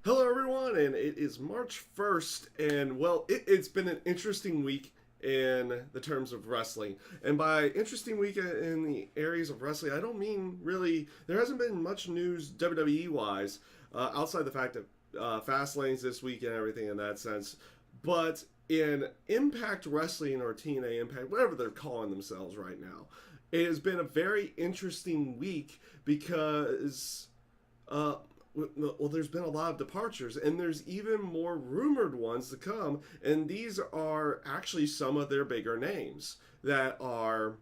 Hello, everyone, and it is March 1st, and well, it's been an interesting week in the terms of wrestling. And by interesting week in the areas of wrestling, I don't mean really, there hasn't been much news WWE wise, outside the fact that Fastlane's this week and everything in that sense. But in Impact Wrestling or TNA Impact, whatever they're calling themselves right now, it has been a very interesting week because. Well, there's been a lot of departures, and there's even more rumored ones to come. And these are actually some of their bigger names that are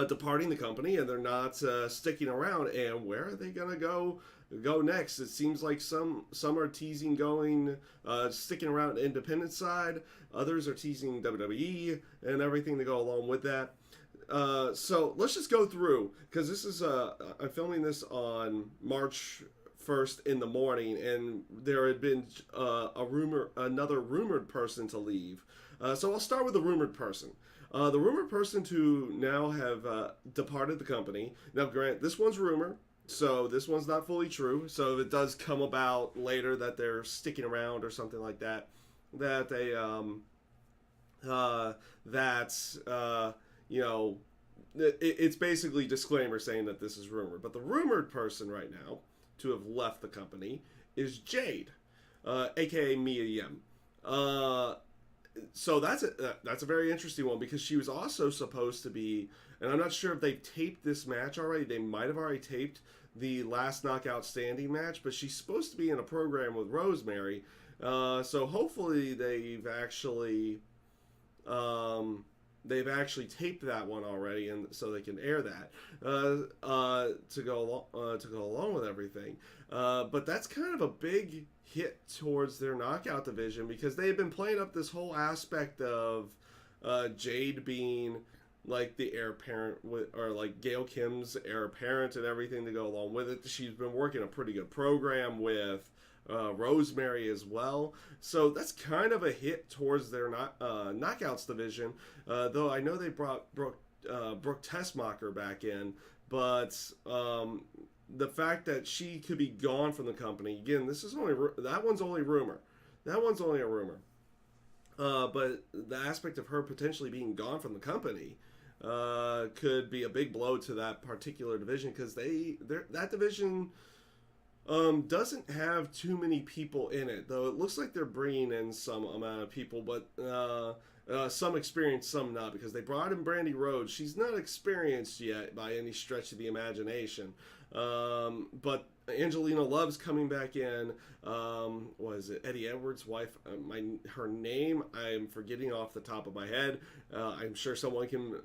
departing the company, and they're not sticking around. And where are they gonna go next? It seems like some are teasing going sticking around the independent side. Others are teasing WWE and everything to go along with that. So let's just go through because this is I'm filming this on March 1st in the morning, and there had been another rumored person to leave. So I'll start with the rumored person. The rumored person to now have departed the company. Now, grant this one's rumor, so this one's not fully true. So if it does come about later that they're sticking around or something like that, that they it's basically disclaimer saying that this is rumor. But the rumored person right now to have left the company is Jade, aka Mia Yim. So that's a very interesting one because she was also supposed to be, and I'm not sure if they've taped this match already. They might have already taped the last Knockout Standing match, but she's supposed to be in a program with Rosemary. So hopefully they've actually taped that one already, and so they can air that to go along with everything. But that's kind of a big hit towards their knockout division because they have been playing up this whole aspect of Jade being like the heir apparent or like Gail Kim's heir apparent and everything to go along with it. She's been working a pretty good program with Rosemary as well. So that's kind of a hit towards their knockouts division. Though I know they brought Brooke Tessmacher back in, but the fact that she could be gone from the company again, that one's only rumor. That one's only a rumor. But the aspect of her potentially being gone from the company could be a big blow to that particular division because that division doesn't have too many people in it, though it looks like they're bringing in some amount of people, but some experienced, some not, because they brought in Brandy Rhodes. She's not experienced yet by any stretch of the imagination. But Angelina Love's coming back in. What is it? Eddie Edwards' wife. Her name I'm forgetting off the top of my head. I'm sure someone can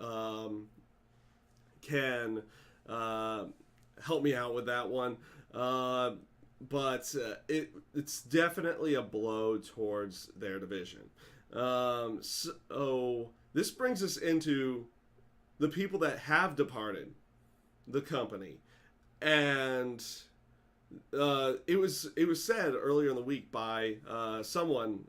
help me out with that one. But it's definitely a blow towards their division. So this brings us into the people that have departed the company, and it was said earlier in the week by someone.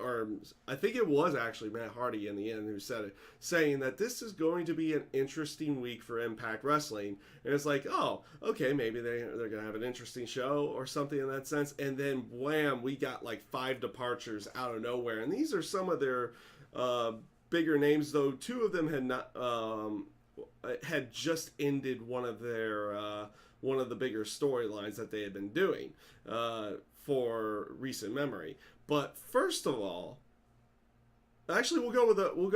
Or I think it was actually Matt Hardy in the end who said it, saying that this is going to be an interesting week for Impact Wrestling. And it's like, oh, okay, maybe they're going to have an interesting show or something in that sense. And then, wham, we got like 5 departures out of nowhere. And these are some of their bigger names, though 2 of them had just ended one of the bigger storylines that they had been doing for recent memory. But first of all, actually, we'll go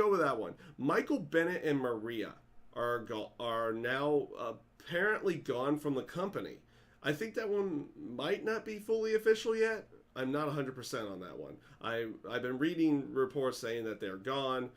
with that one. Michael Bennett and Maria are now apparently gone from the company. I think that one might not be fully official yet. I'm not 100% on that one. I've been reading reports saying that they're gone.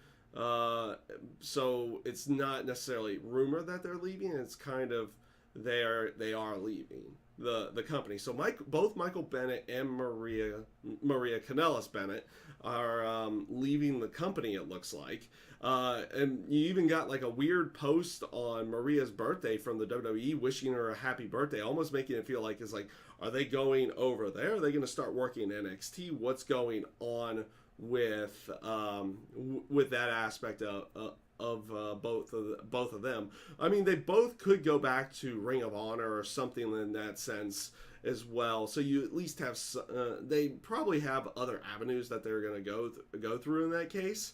So it's not necessarily rumor that they're leaving. It's kind of they are leaving the company. So both Michael Bennett and Maria Kanellis Bennett are leaving the company, it looks like. And you even got like a weird post on Maria's birthday from the WWE wishing her a happy birthday, almost making it feel like it's like, are they going over there? Are they going to start working NXT? What's going on with that aspect of both of them? I mean, they both could go back to Ring of Honor or something in that sense, as well. So you at least have they probably have other avenues that they're going to go through in that case.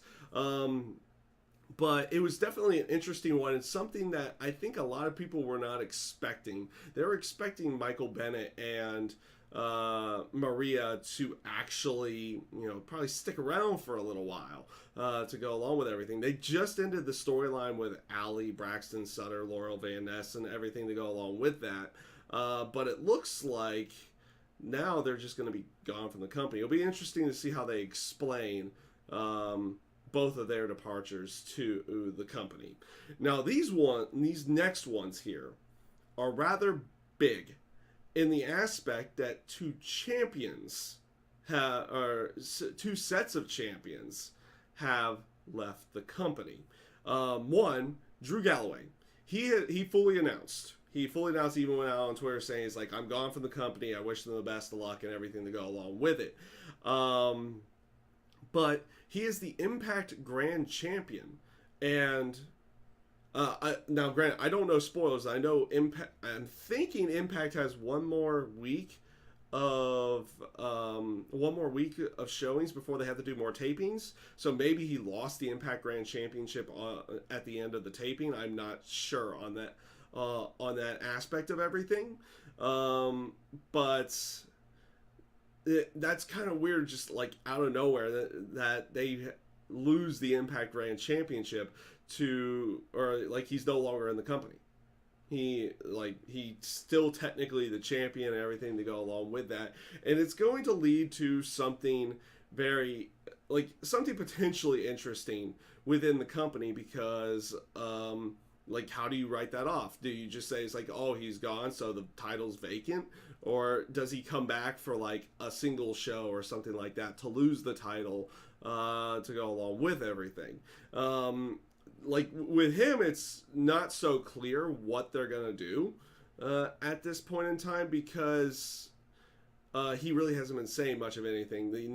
But it was definitely an interesting one, and something that I think a lot of people were not expecting. They were expecting Michael Bennett and Maria to actually, probably stick around for a little while to go along with everything. They just ended the storyline with Allie, Braxton Sutter, Laurel Van Ness, and everything to go along with that. But it looks like now they're just going to be gone from the company. It'll be interesting to see how they explain both of their departures to the company. Now, these next ones here are rather big in the aspect that two sets of champions have left the company. One, Drew Galloway. He fully announced. He fully announced, even went out on Twitter saying, he's like, I'm gone from the company. I wish them the best of luck and everything to go along with it. But he is the Impact Grand Champion. And now, granted, I don't know spoilers. I know Impact. I'm thinking Impact has one more week of showings before they have to do more tapings. So maybe he lost the Impact Grand Championship at the end of the taping. I'm not sure on that aspect of everything. But that's kind of weird, just like out of nowhere that they lose the Impact Grand Championship or like he's no longer in the company. He's still technically the champion and everything to go along with that, and it's going to lead to something something potentially interesting within the company, because how do you write that off? Do you just say it's like, oh, he's gone, so the title's vacant? Or does he come back for like a single show or something like that to lose the title to go along with everything? With him, it's not so clear what they're going to do at this point in time, because he really hasn't been saying much of anything. The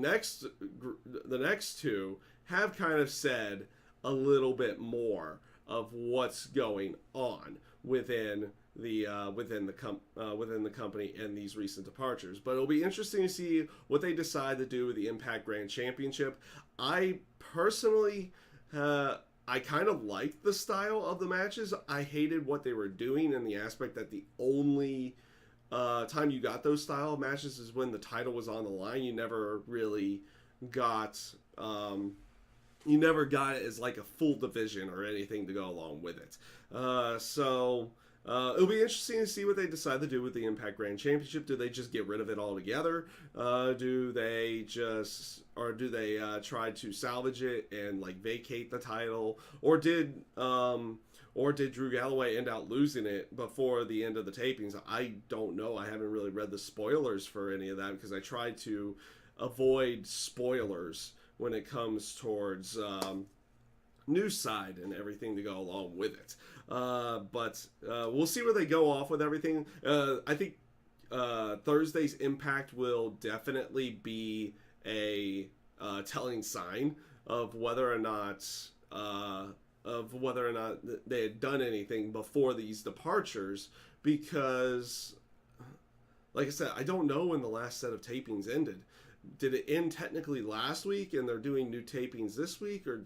next two have kind of said a little bit more of what's going on within the company and these recent departures. But it'll be interesting to see what they decide to do with the Impact Grand Championship. I personally, I kind of liked the style of the matches. I hated what they were doing in the aspect that the only time you got those style of matches is when the title was on the line. You never really got it as like a full division or anything to go along with it. It'll be interesting to see what they decide to do with the Impact Grand Championship. Do they just get rid of it altogether? Do they try to salvage it and like vacate the title? Or did Drew Galloway end up losing it before the end of the tapings? I don't know. I haven't really read the spoilers for any of that, because I try to avoid spoilers when it comes towards news side and everything to go along with it. But we'll see where they go off with everything. I think Thursday's Impact will definitely be a telling sign of whether or not they had done anything before these departures, because, like I said, I don't know when the last set of tapings ended. Did it end technically last week and they're doing new tapings this week, or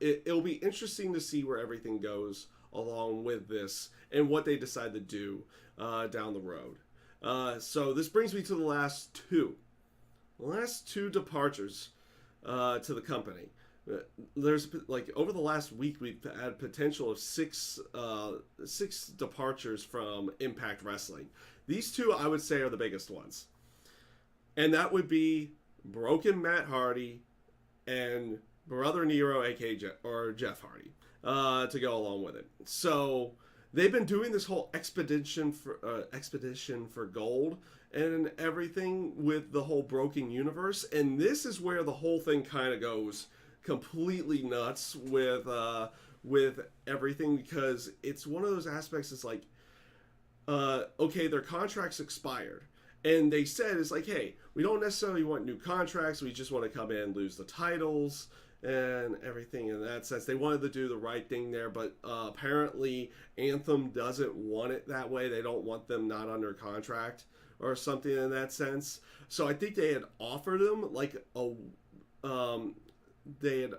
it'll be interesting to see where everything goes along with this and what they decide to do down the road. So this brings me to the last two departures to the company. There's over the last week we've had potential of six departures from Impact Wrestling. These two I would say are the biggest ones, and that would be Broken Matt Hardy and Brother Nero, aka Jeff Hardy, to go along with it. So they've been doing this whole expedition for gold and everything with the whole Broken Universe, and this is where the whole thing kind of goes completely nuts with everything, because it's one of those aspects. It's like, okay, their contracts expired, and they said it's like, hey, we don't necessarily want new contracts. We just want to come in and lose the titles and everything in that sense. They wanted to do the right thing there, but apparently Anthem doesn't want it that way. They don't want them not under contract. or something in that sense. So I think they had offered him like a they had,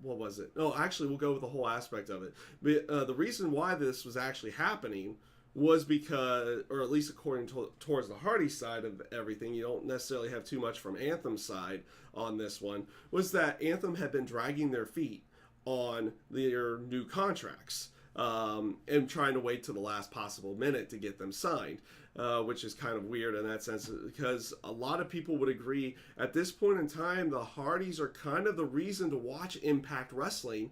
what was it? No, actually, we'll go with the whole aspect of it. But the reason why this was actually happening was because, or at least according to towards the Hardy side of everything, you don't necessarily have too much from Anthem's side on this one, was that Anthem had been dragging their feet on their new contracts, and trying to wait to the last possible minute to get them signed, which is kind of weird in that sense, because a lot of people would agree at this point in time the Hardys are kind of the reason to watch Impact Wrestling,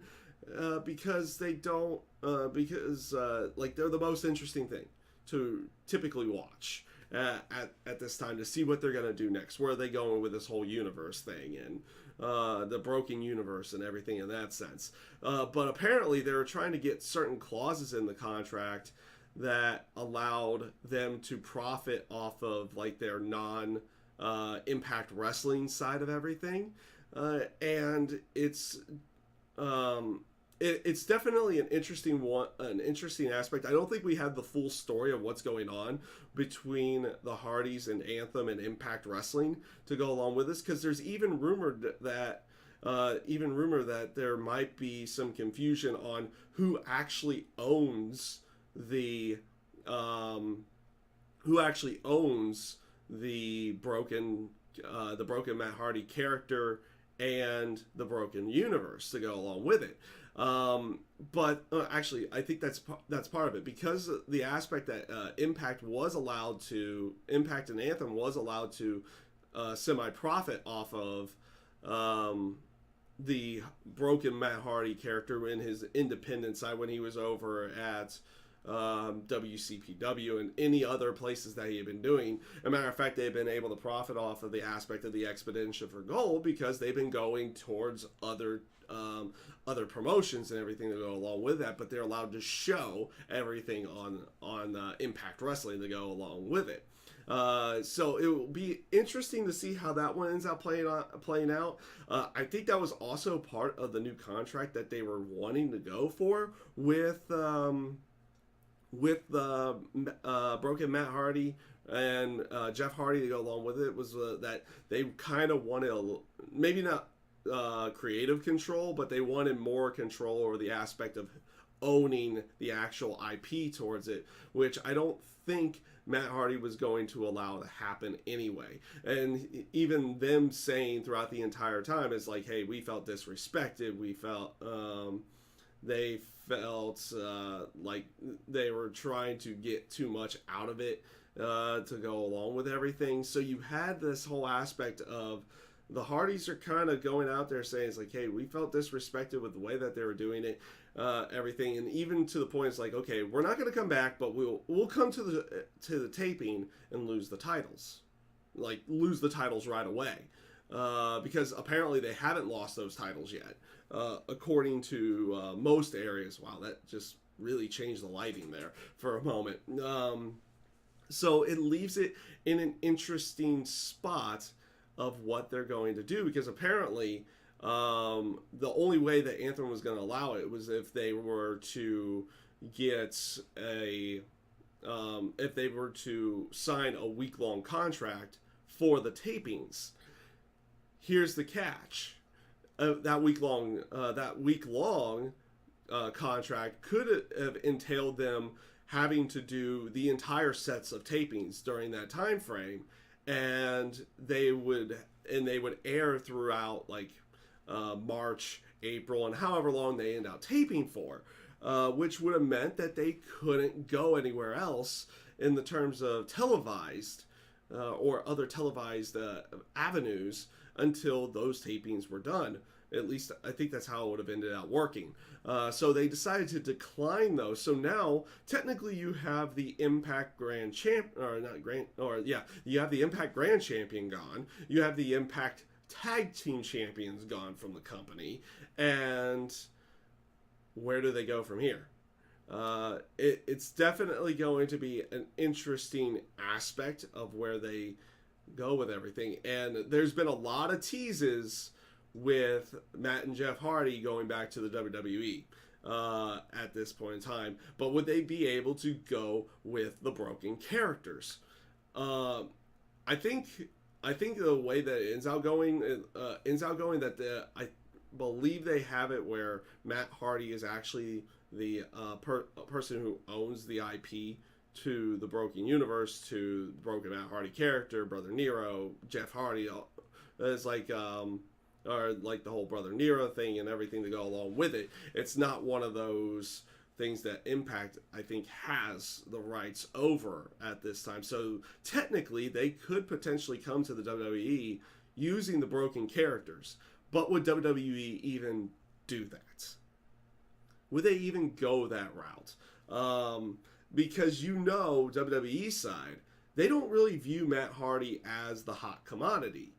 because they don't, like they're the most interesting thing to typically watch at this time, to see what they're going to do next. Where are they going with this whole universe thing, and the broken universe and everything in that sense. But apparently they were trying to get certain clauses in the contract that allowed them to profit off of like their non Impact Wrestling side of everything, and it's definitely an interesting aspect. I don't think we have the full story of what's going on between the Hardys and Anthem and Impact Wrestling to go along with this, because there's even rumored that there might be some confusion on who actually owns the broken Matt Hardy character and the broken universe to go along with it. But actually, I think that's part of it, because the aspect that Impact and Anthem was allowed to semi-profit off of the broken Matt Hardy character in his independent side when he was over at WCPW and any other places that he had been doing. As a matter of fact, they've been able to profit off of the aspect of the Expedition for Gold, because they've been going towards other promotions and everything to go along with that, but they're allowed to show everything on Impact Wrestling to go along with it. So it will be interesting to see how that one ends up playing out. I think that was also part of the new contract that they were wanting to go for with the broken Matt Hardy and Jeff Hardy to go along with it, was that they kind of wanted maybe not creative control, but they wanted more control over the aspect of owning the actual IP towards it, which I don't think Matt Hardy was going to allow to happen anyway. And even them saying throughout the entire time is like, hey, we felt disrespected, we felt they felt like they were trying to get too much out of it to go along with everything. So you had this whole aspect of the Hardys are kind of going out there saying, it's like, hey, we felt disrespected with the way that they were doing it, everything, and even to the point it's like, okay, we're not going to come back, but we'll come to the taping and lose the titles right away, because apparently they haven't lost those titles yet, according to most areas. Wow, that just really changed the lighting there for a moment. So it leaves it in an interesting spot of what they're going to do, because apparently the only way that Anthem was going to allow it was if they were to sign a week-long contract for the tapings. Here's the catch: that week-long contract could have entailed them having to do the entire sets of tapings during that time frame, and they would air throughout like March, April, and however long they end up taping for, which would have meant that they couldn't go anywhere else in the terms of televised or other televised avenues until those tapings were done. At least I think that's how it would have ended up working. So they decided to decline those. So now technically you have the Impact Grand Champ, you have the Impact Grand Champion gone. You have the Impact Tag Team Champions gone from the company, and where do they go from here? It's definitely going to be an interesting aspect of where they go with everything. And there's been a lot of teases with Matt and Jeff Hardy going back to the WWE at this point in time. But would they be able to go with the broken characters? Uh, I think I think the way that it ends out going that I believe they have it where Matt Hardy is actually the person who owns the IP to the Broken Universe, to the Broken Matt Hardy character, Brother Nero, Jeff Hardy. It's like or like the whole Brother Nero thing and everything to go along with it. It's not one of those things that Impact, I think, has the rights over at this time. So technically, they could potentially come to the WWE using the broken characters. But would WWE even do that? Would they even go that route? Because WWE side, they don't really view Matt Hardy as the hot commodity.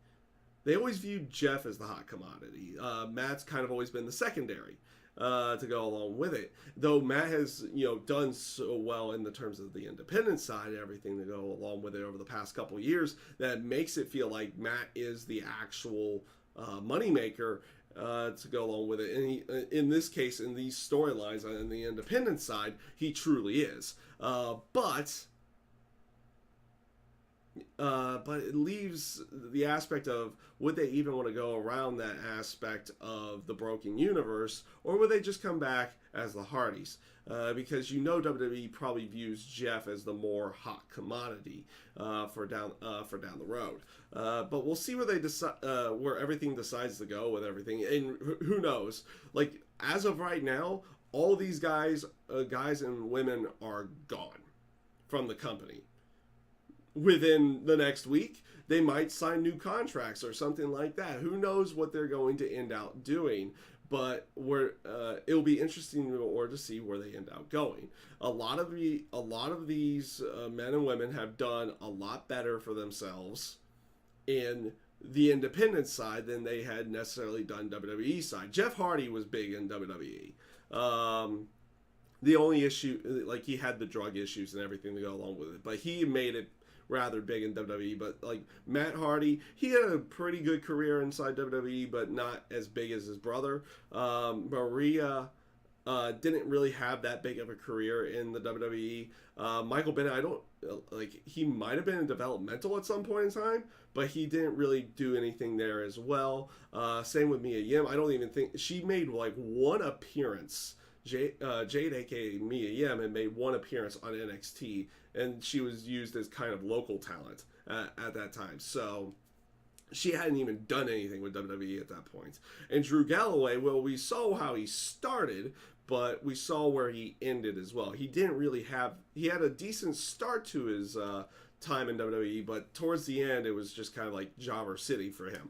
They always view Jeff as the hot commodity. Matt's kind of always been the secondary to go along with it. Though Matt has, done so well in the terms of the independent side and everything to go along with it over the past couple of years, that makes it feel like Matt is the actual moneymaker to go along with it. And in this case, in these storylines on the independent side, he truly is. But it leaves the aspect of, would they even want to go around that aspect of the Broken Universe, or would they just come back as the Hardys? Because WWE probably views Jeff as the more hot commodity for down the road. But we'll see where they decide, where everything decides to go with everything, and who knows? Like, as of right now, all these guys and women are gone from the company. Within the next week, they might sign new contracts or something like that. Who knows what they're going to end out doing? But it'll be interesting to see where they end up going. A lot of these men and women have done a lot better for themselves in the independent side than they had necessarily done WWE side. Jeff Hardy was big in WWE. The only issue, like, he had the drug issues and everything to go along with it, but he made it rather big in WWE. But like Matt Hardy, he had a pretty good career inside WWE, but not as big as his brother. Maria didn't really have that big of a career in the WWE. Michael Bennett, I don't like, he might have been in developmental at some point in time, but he didn't really do anything there as well. Same with Mia Yim. I don't even think she made like one appearance. Jade, aka Mia Yim, had made one appearance on NXT, and she was used as kind of local talent at that time. So she hadn't even done anything with WWE at that point. And Drew Galloway, well, we saw how he started, but we saw where he ended as well. He didn't really have, he had a decent start to his time in WWE, but towards the end, it was just kind of like Jobber City for him.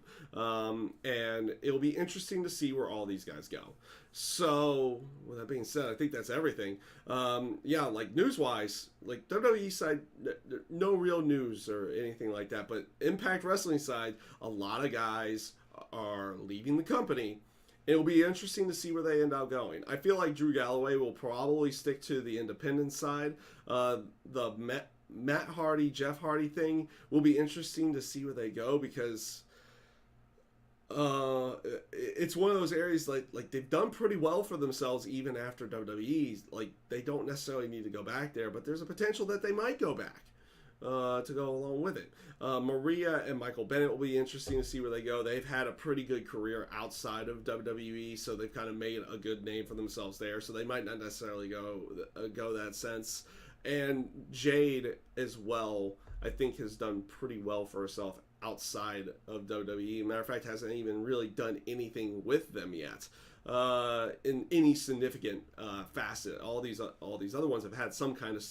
And it'll be interesting to see where all these guys go. So, with that being said, I think that's everything. Yeah, like news-wise, like WWE side, no real news or anything like that. But Impact Wrestling side, a lot of guys are leaving the company. It'll be interesting to see where they end up going. I feel like Drew Galloway will probably stick to the independent side. The Matt Hardy, Jeff Hardy thing will be interesting to see where they go, because it's one of those areas like they've done pretty well for themselves even after WWE. Like, they don't necessarily need to go back there, but there's a potential that they might go back to go along with it. Maria and Michael Bennett will be interesting to see where they go. They've had a pretty good career outside of WWE, so they've kind of made a good name for themselves there. So they might not necessarily go that sense. And Jade as well, I think, has done pretty well for herself outside of WWE. Matter of fact, hasn't even really done anything with them yet in any significant facet. All these other ones have had some kind of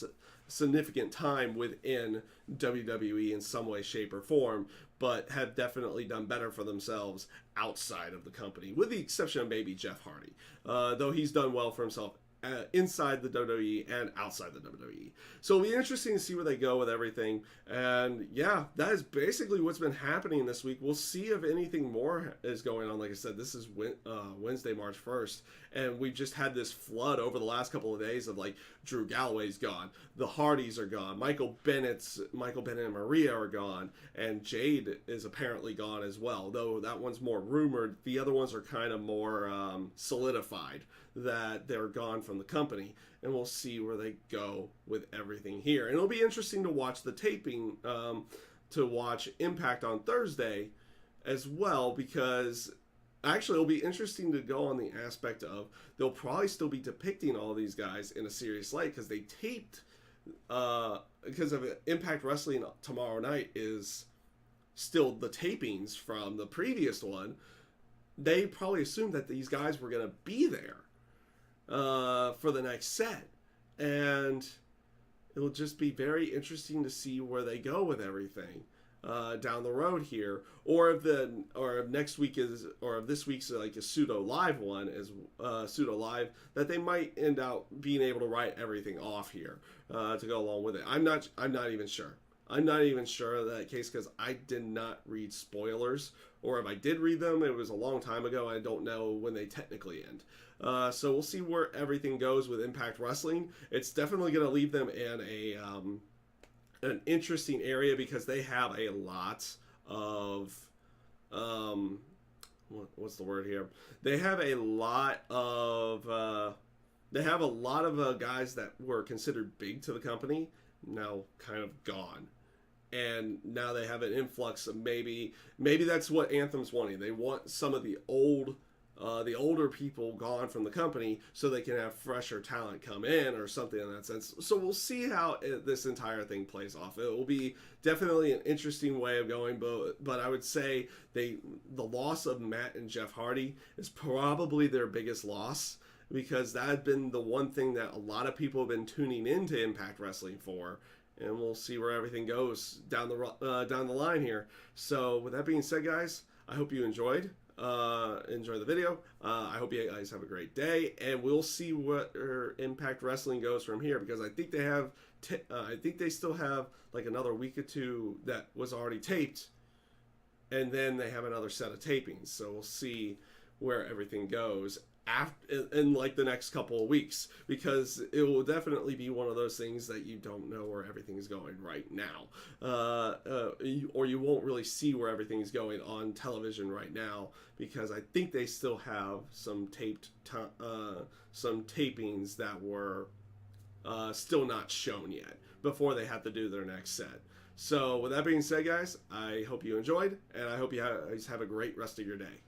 significant time within WWE in some way, shape, or form, but have definitely done better for themselves outside of the company, with the exception of maybe Jeff Hardy, though he's done well for himself inside the WWE and outside the WWE. So it'll be interesting to see where they go with everything. And yeah, that is basically what's been happening this week. We'll see if anything more is going on. Like I said, this is Wednesday, March 1st, and we've just had this flood over the last couple of days of, like, Drew Galloway's gone, the Hardys are gone, Michael Bennett and Maria are gone, and Jade is apparently gone as well, though that one's more rumored. The other ones are kind of more solidified that they're gone from the company, and we'll see where they go with everything here. And it'll be interesting to watch the taping, to watch Impact on Thursday as well, because actually it'll be interesting to go on the aspect of they'll probably still be depicting all these guys in a serious light because they taped, because of Impact Wrestling tomorrow night is still the tapings from the previous one. They probably assumed that these guys were going to be there for the next set, and it'll just be very interesting to see where they go with everything down the road here, or if next week is, or if this week's like a pseudo live one, is pseudo live, that they might end out being able to write everything off here to go along with it. I'm not even sure. I'm not even sure of that case because I did not read spoilers, or if I did read them, it was a long time ago. I don't know when they technically end. So we'll see where everything goes with Impact Wrestling. It's definitely going to leave them in an interesting area because they have a lot of what's the word here? They have a lot of guys that were considered big to the company now kind of gone. And now they have an influx of maybe that's what Anthem's wanting. They want some of the older people gone from the company so they can have fresher talent come in or something in that sense. So we'll see how this entire thing plays off. It will be definitely an interesting way of going, but I would say the loss of Matt and Jeff Hardy is probably their biggest loss, because that had been the one thing that a lot of people have been tuning into Impact Wrestling for. And we'll see where everything goes down the line here. So with that being said, guys, I hope you enjoy the video. I hope you guys have a great day, and we'll see where Impact Wrestling goes from here, because I think they still have like another week or two that was already taped, and then they have another set of tapings. So we'll see where everything goes in like the next couple of weeks, because it will definitely be one of those things that you don't know where everything's going right now, or you won't really see where everything's going on television right now, because I think they still have some tapings that were still not shown yet before they have to do their next set. So with that being said, guys, I hope you enjoyed, and I hope you guys have a great rest of your day.